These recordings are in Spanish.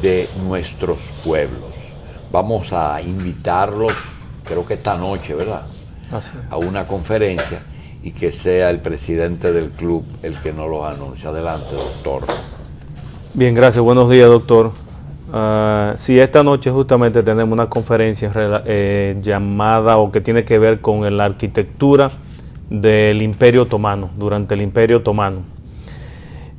de nuestros pueblos. Vamos a invitarlos, creo que esta noche, ¿verdad? A una conferencia y que sea el presidente del club el que nos los anuncie. Adelante, doctor. Bien, gracias. Buenos días, doctor. Sí, esta noche justamente tenemos una conferencia llamada o que tiene que ver con la arquitectura del Imperio Otomano, durante el Imperio Otomano.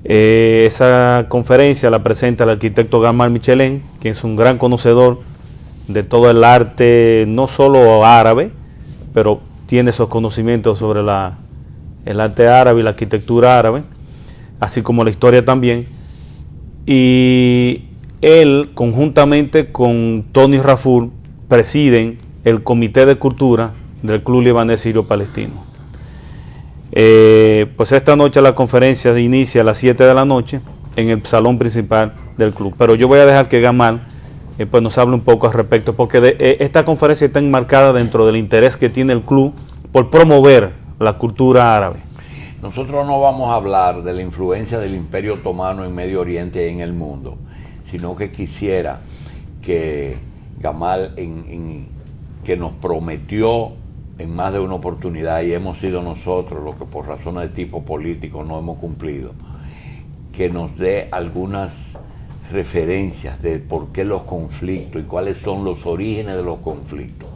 Esa conferencia la presenta el arquitecto Gamal Michelén, quien es un gran conocedor de todo el arte, no solo árabe, pero tiene esos conocimientos sobre el arte árabe y la arquitectura árabe, así como la historia también. Y él, conjuntamente con Tony Raful, presiden el Comité de Cultura del Club Libanés Sirio Palestino. Pues esta noche la conferencia inicia a las 7 de la noche en el salón principal del club. Pero yo voy a dejar que Gamal pues nos hable un poco al respecto, porque esta conferencia está enmarcada dentro del interés que tiene el club por promover la cultura árabe. Nosotros no vamos a hablar de la influencia del Imperio Otomano en Medio Oriente y en el mundo, sino que quisiera que Gamal, que nos prometió en más de una oportunidad, y hemos sido nosotros los que por razones de tipo político no hemos cumplido, que nos dé algunas referencias de por qué los conflictos y cuáles son los orígenes de los conflictos.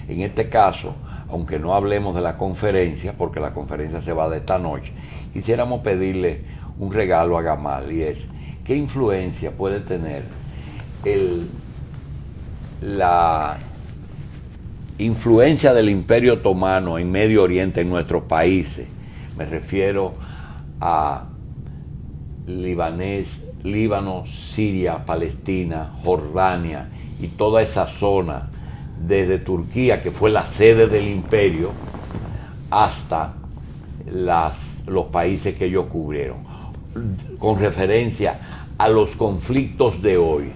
En este caso, aunque no hablemos de la conferencia, porque la conferencia se va de esta noche, quisiéramos pedirle un regalo a Gamal, y es, ¿qué influencia puede tener la influencia del Imperio Otomano en Medio Oriente, en nuestros países? Me refiero a Líbano, Siria, Palestina, Jordania y toda esa zona, desde Turquía, que fue la sede del imperio, hasta los países que ellos cubrieron, con referencia a los conflictos de hoy.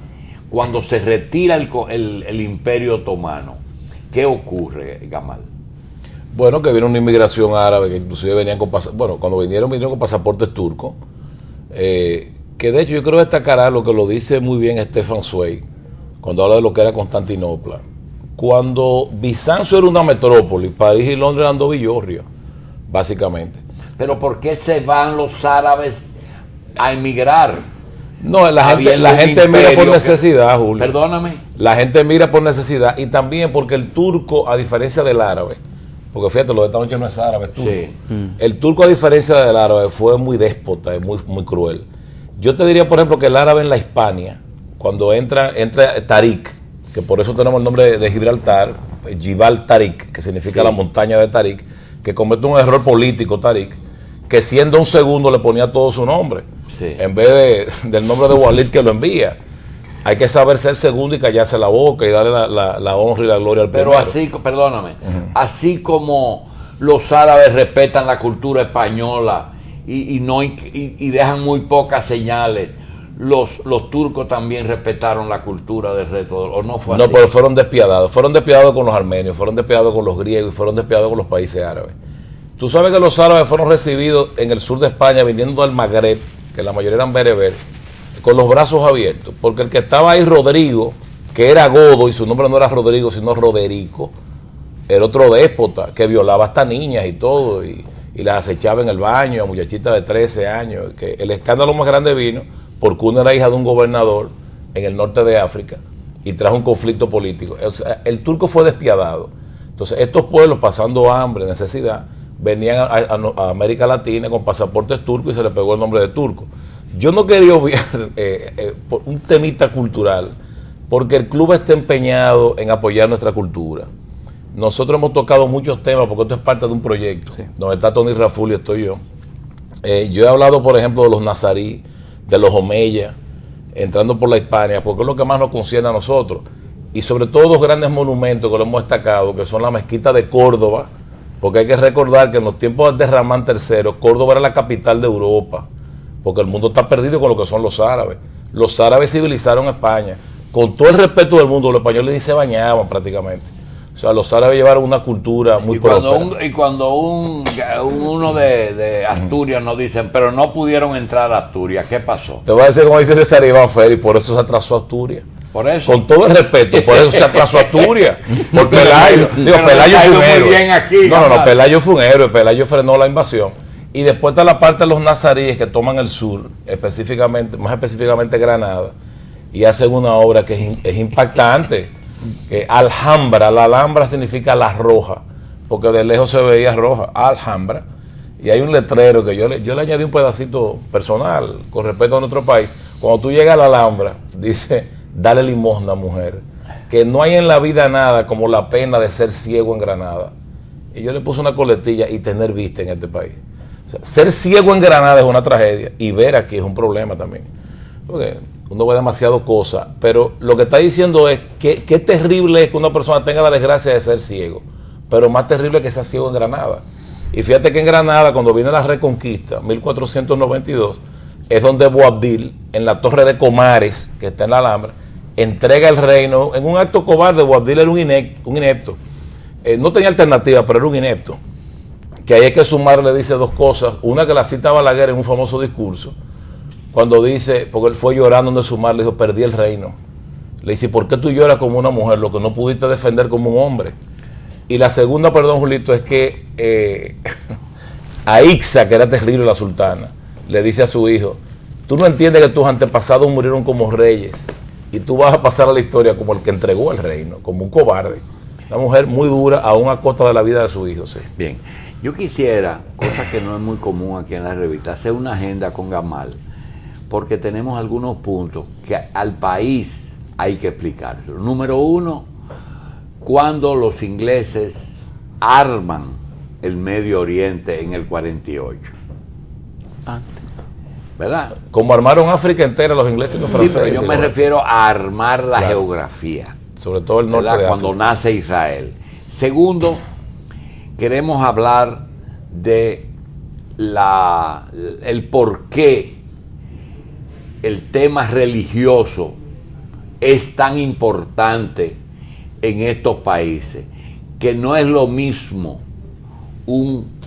Cuando se retira el Imperio Otomano, ¿qué ocurre, Gamal? Bueno, que viene una inmigración árabe, que inclusive venían con cuando vinieron con pasaportes turcos, que de hecho yo quiero destacar algo que lo dice muy bien Stefan Zweig, cuando habla de lo que era Constantinopla. Cuando Bizancio era una metrópoli, París y Londres eran dos villorrios, básicamente. Pero ¿por qué se van los árabes a emigrar? No, la gente migra por necesidad, Julio. Perdóname. La gente migra por necesidad, y también porque el turco, a diferencia del árabe, porque fíjate, lo de esta noche no es árabe, es turco. Sí. El turco, a diferencia del árabe, fue muy déspota y muy cruel. Yo te diría, por ejemplo, que el árabe en la Hispania, cuando entra Tarik, que por eso tenemos el nombre de Gibraltar, Jibal Tarik, que significa la montaña de Tarik, que comete un error político, Tarik, que siendo un segundo le ponía todo su nombre. Sí. En vez del nombre de Walid, que lo envía. Hay que saber ser segundo y callarse la boca y darle la honra y la gloria al primero. Pero así, perdóname, así como los árabes respetan la cultura española y dejan muy pocas señales, los turcos también respetaron la cultura del resto, ¿o no fue así? No, pero fueron despiadados con los armenios, fueron despiadados con los griegos y fueron despiadados con los países árabes. Tú sabes que los árabes fueron recibidos en el sur de España, viniendo del Magreb, que la mayoría eran bereber, con los brazos abiertos, porque el que estaba ahí, Rodrigo, que era godo, y su nombre no era Rodrigo, sino Roderico, era otro déspota, que violaba hasta niñas y todo, y las acechaba en el baño, a muchachitas de 13 años, que el escándalo más grande vino porque una era hija de un gobernador en el norte de África, y trajo un conflicto político. O sea, el turco fue despiadado. Entonces, estos pueblos, pasando hambre, necesidad, venían a América Latina con pasaportes turcos y se le pegó el nombre de turco. Yo no quería obviar un temita cultural, porque el club está empeñado en apoyar nuestra cultura. Nosotros hemos tocado muchos temas, porque esto es parte de un proyecto, sí, donde está Tony Raful y estoy yo. Yo he hablado, por ejemplo, de los nazarí, de los omeyas, entrando por la Hispania, porque es lo que más nos concierne a nosotros. Y sobre todo dos grandes monumentos que lo hemos destacado, que son la mezquita de Córdoba, porque hay que recordar que en los tiempos de Ramán III, Córdoba era la capital de Europa, porque el mundo está perdido con lo que son los árabes. Los árabes civilizaron España. Con todo el respeto del mundo, los españoles ni se bañaban prácticamente. O O sea, los árabes llevaron una cultura muy próspera. Y cuando uno de Asturias nos dicen, pero no pudieron entrar a Asturias, ¿qué pasó? Te voy a decir como dice César Iván Félix, por eso se atrasó Asturias. Por eso. Con todo el respeto, por eso se atrasó Asturias. Por Pelayo. Digo, Pelayo fue un héroe. No, Pelayo fue un héroe, Pelayo frenó la invasión. Y después está la parte de los nazaríes que toman el sur, más específicamente Granada, y hacen una obra que es impactante. Alhambra, la Alhambra significa la roja, porque de lejos se veía roja, Alhambra. Y hay un letrero que yo le añadí un pedacito personal con respecto a nuestro país. Cuando tú llegas a la Alhambra, dice, dale limosna, mujer, que no hay en la vida nada como la pena de ser ciego en Granada. Y yo le puse una coletilla y tener vista en este país. O sea, ser ciego en Granada es una tragedia y ver aquí es un problema también. Porque uno ve demasiado cosas, pero lo que está diciendo es que qué terrible es que una persona tenga la desgracia de ser ciego, pero más terrible es que sea ciego en Granada. Y fíjate que en Granada, cuando viene la Reconquista, 1492, es donde Boabdil, en la Torre de Comares, que está en la Alhambra, entrega el reino. En un acto cobarde, Boabdil era un inepto. No tenía alternativa, pero era un inepto. Que ahí hay que sumar, le dice dos cosas. Una que la cita Balaguer en un famoso discurso, cuando dice, porque él fue llorando donde Sumar, le dijo, perdí el reino. Le dice, ¿por qué tú lloras como una mujer, lo que no pudiste defender como un hombre? Y la segunda, perdón, Julito, es que a Ixa, que era terrible la sultana, le dice a su hijo, tú no entiendes que tus antepasados murieron como reyes y tú vas a pasar a la historia como el que entregó el reino, como un cobarde. Una mujer muy dura, aún a costa de la vida de su hijo. Sí. Bien, yo quisiera, cosa que no es muy común aquí en la revista, hacer una agenda con Gamal, porque tenemos algunos puntos que al país hay que explicárselo. Número uno, cuando los ingleses arman el Medio Oriente en el 48. ¿Verdad? Como armaron África entera los ingleses y los franceses. Sí, pero yo me refiero a armar la geografía. Sobre todo el norte de África. Cuando nace Israel. Segundo, queremos hablar de el por qué el tema religioso es tan importante en estos países, que no es lo mismo un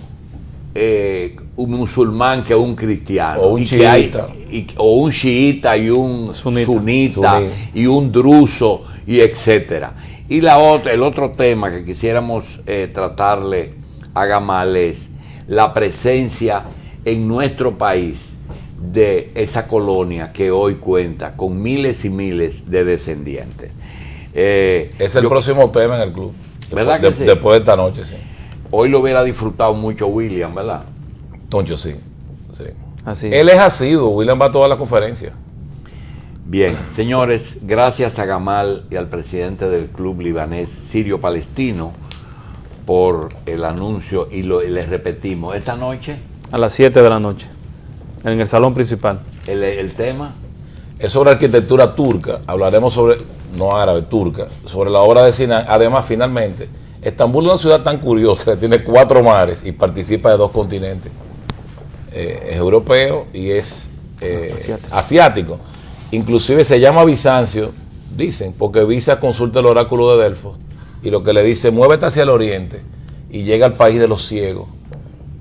musulmán que un cristiano, o un chiita, o un chiita y un sunita y un druso y etcétera. Y el otro tema que quisiéramos tratarle a Gamal es la presencia en nuestro país de esa colonia que hoy cuenta con miles y miles de descendientes. Es el próximo tema en el club. ¿Verdad que sí? Después de esta noche, sí. Hoy lo hubiera disfrutado mucho William, ¿verdad? Toncho, sí. Así. Él es asiduo, William va a todas las conferencias. Bien, señores, gracias a Gamal y al presidente del club libanés sirio-palestino por el anuncio y les repetimos, esta noche a las 7 de la noche, en el salón principal. El tema es sobre arquitectura turca, hablaremos sobre, no árabe, turca, sobre la obra de Sinan. Además, finalmente, Estambul es una ciudad tan curiosa que tiene 4 mares y participa de 2 continentes. Es europeo y es asiático. Inclusive se llama Bizancio, dicen, porque Visa consulta el oráculo de Delfos y lo que le dice, muévete hacia el oriente y llega al país de los ciegos.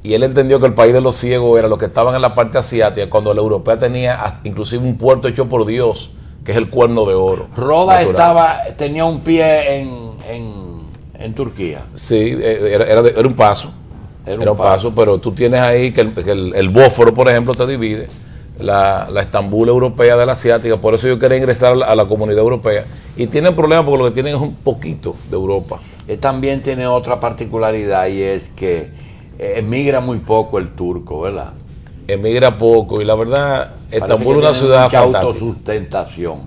Y él entendió que el país de los ciegos era los que estaban en la parte asiática, cuando la europea tenía inclusive un puerto hecho por Dios, que es el Cuerno de Oro. Roda tenía un pie en Turquía. Sí, era un paso. Era un paso, pero tú tienes ahí que el Bósforo, por ejemplo, te divide la Estambul europea de la asiática. Por eso yo quería ingresar a la comunidad europea. Y tienen problemas porque lo que tienen es un poquito de Europa. También tiene otra particularidad y es que emigra muy poco el turco, ¿verdad? Emigra poco y la verdad, Estambul es una ciudad mucha fantástica. Autosustentación.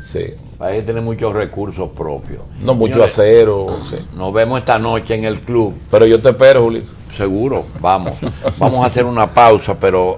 Sí. Parece que tiene muchos recursos propios. No, mucho acero. Sí. Nos vemos esta noche en el club. Pero yo te espero, Julito. Seguro, vamos. Vamos a hacer una pausa, pero